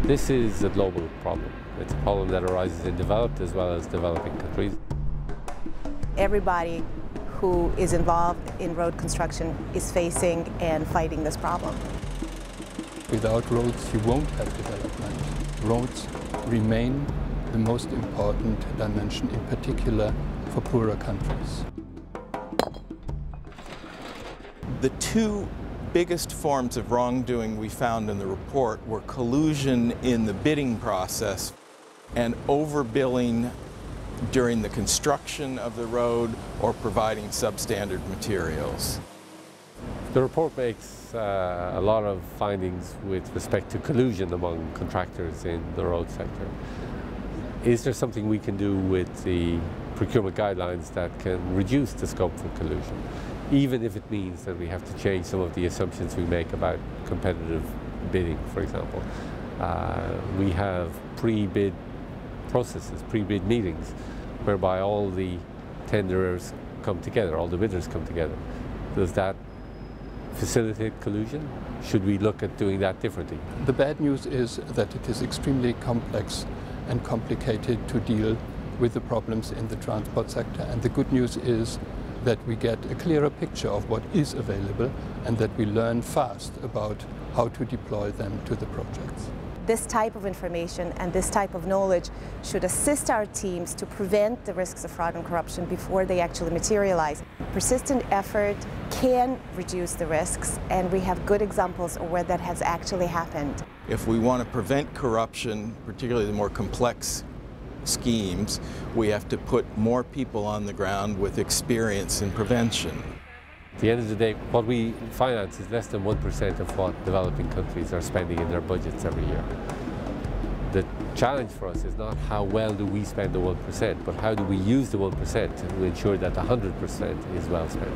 This is a global problem. It's a problem that arises in developed as well as developing countries. Everybody who is involved in road construction is facing and fighting this problem. Without roads, you won't have development. Roads remain the most important dimension, in particular for poorer countries. The two biggest forms of wrongdoing we found in the report were collusion in the bidding process and overbilling during the construction of the road or providing substandard materials. The report makes a lot of findings with respect to collusion among contractors in the road sector. Is there something we can do with the procurement guidelines that can reduce the scope for collusion, even if it means that we have to change some of the assumptions we make about competitive bidding, for example? We have pre-bid processes, pre-bid meetings, whereby all the tenderers come together, all the bidders come together. Does that facilitate collusion? Should we look at doing that differently? The bad news is that it is extremely complex and complicated to deal with the problems in the transport sector. And the good news is that we get a clearer picture of what is available and that we learn fast about how to deploy them to the projects. This type of information and this type of knowledge should assist our teams to prevent the risks of fraud and corruption before they actually materialize. Persistent effort can reduce the risks, and we have good examples of where that has actually happened. If we want to prevent corruption, particularly the more complex schemes, we have to put more people on the ground with experience in prevention. At the end of the day, what we finance is less than 1% of what developing countries are spending in their budgets every year. The challenge for us is not how well do we spend the 1%, but how do we use the 1% to ensure that the 100% is well spent.